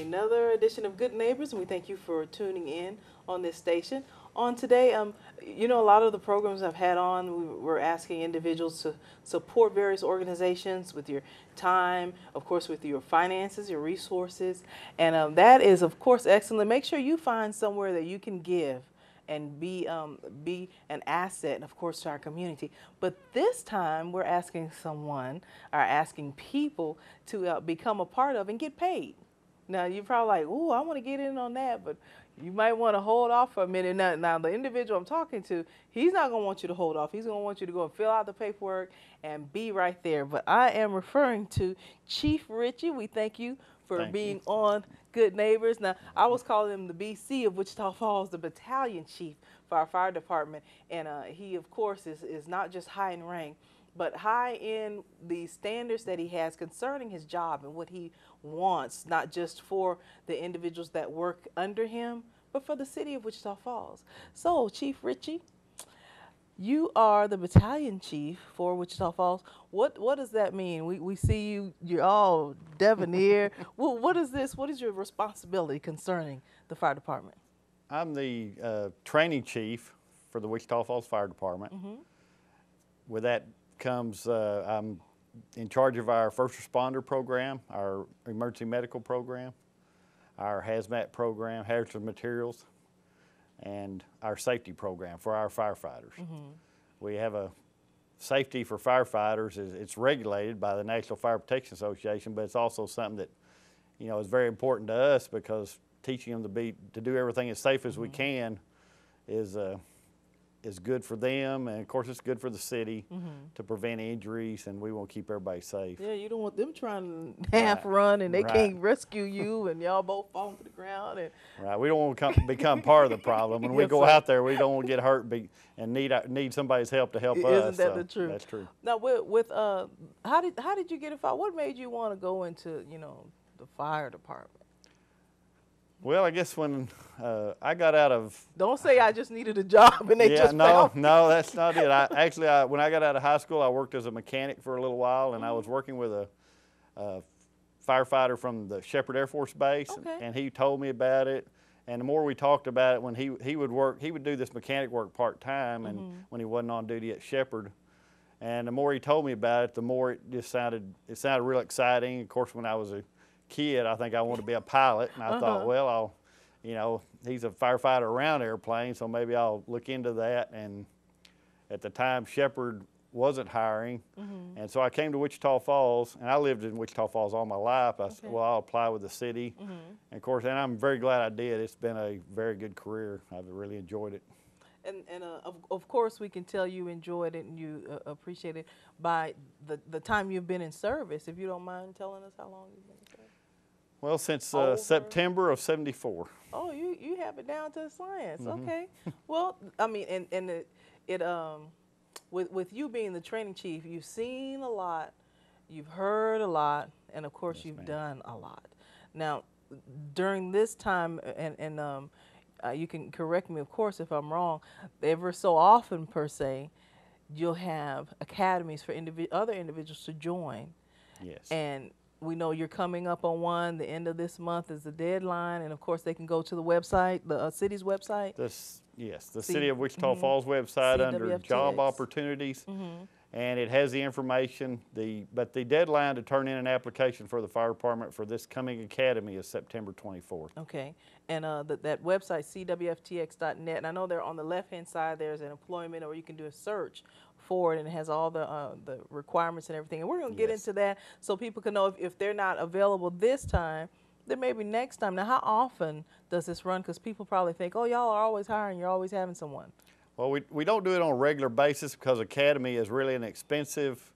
another edition of Good Neighbors, and we thank you for tuning in on this station. On today, a lot of the programs I've had on, we're asking individuals to support various organizations with your time, of course, with your finances, your resources, and that is, of course, excellent. Make sure you find somewhere that you can give and be an asset, of course, to our community. But this time, we're asking asking people to become a part of and get paid. Now, you're probably like, "Ooh, I want to get in on that," but you might want to hold off for a minute. Now, the individual I'm talking to, he's not going to want you to hold off. He's going to want you to go and fill out the paperwork and be right there. But I am referring to Chief Ritchie. We thank you for being on Good Neighbors. Now, I was calling him the BC of Wichita Falls, the battalion chief for our fire department. And he, of course, is not just high in rank, but high in the standards that he has concerning his job and what he wants, not just for the individuals that work under him, but for the city of Wichita Falls. So, Chief Ritchie, you are the battalion chief for Wichita Falls. What does that mean? We see you're all debonair. Well, what is this? What is your responsibility concerning the fire department? I'm the training chief for the Wichita Falls Fire Department. With that comes, I'm in charge of our first responder program, our emergency medical program, our hazmat program, hazardous materials, and our safety program for our firefighters. We have a safety for firefighters. It's regulated by the National Fire Protection Association, but it's also something that, is very important to us because teaching them to do everything as safe as we can is good for them, and of course it's good for the city to prevent injuries, and we want to keep everybody safe. Yeah, you don't want them trying to half run and they can't rescue you and y'all both fall to the ground. And we don't want to become part of the problem. When we go out there, we don't want to get hurt and need somebody's help to help us. Isn't that the truth? That's true. Now, with how did you get involved? What made you want to go into the fire department? Well, I guess when I got out of... Don't say I just needed a job and they just found me. No, that's not it. When I got out of high school, I worked as a mechanic for a little while, and I was working with a firefighter from the Shepherd Air Force Base, and he told me about it. And the more we talked about it, when he would do this mechanic work part-time, and when he wasn't on duty at Shepherd. And the more he told me about it, the more it sounded real exciting. Of course, when I was a kid, I think I wanted to be a pilot, and I thought, well, he's a firefighter around airplanes, so maybe I'll look into that. And at the time, Shepherd wasn't hiring, and so I came to Wichita Falls, and I lived in Wichita Falls all my life. I said, well, I'll apply with the city, and of course, and I'm very glad I did. It's been a very good career. I've really enjoyed it. And of course, we can tell you enjoyed it and you appreciate it by the time you've been in service. If you don't mind telling us how long you've been in service. Well, since September of '74. Oh, you have it down to a science. Okay. Well, I mean, and it with you being the training chief, you've seen a lot, you've heard a lot, and of course you've done a lot. Now, during this time, and you can correct me, of course, if I'm wrong, ever so often per se, you'll have academies for other individuals to join. Yes. And we know you're coming up on one. The end of this month is the deadline, and of course they can go to the website, the city's website. Yes, the City of Wichita Falls website under job opportunities, and it has the information. But the deadline to turn in an application for the fire department for this coming academy is September 24th. Okay, and that website, cwftx.net, and I know there on the left-hand side there's an employment, or you can do a search for it, and it has all the requirements and everything. And we're going to get into that so people can know if they're not available this time, then maybe next time. Now, how often does this run? Because people probably think, oh, y'all are always hiring, you're always having someone. Well, we don't do it on a regular basis because Academy is really an expensive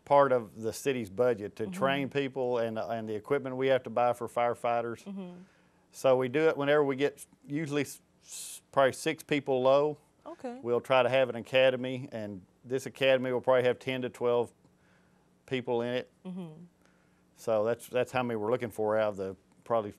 part of the city's budget to train people and the equipment we have to buy for firefighters. So we do it whenever we get usually probably 6 people low. Okay. We'll try to have an academy, and this academy will probably have 10 to 12 people in it. So that's how many we're looking for out of the probably,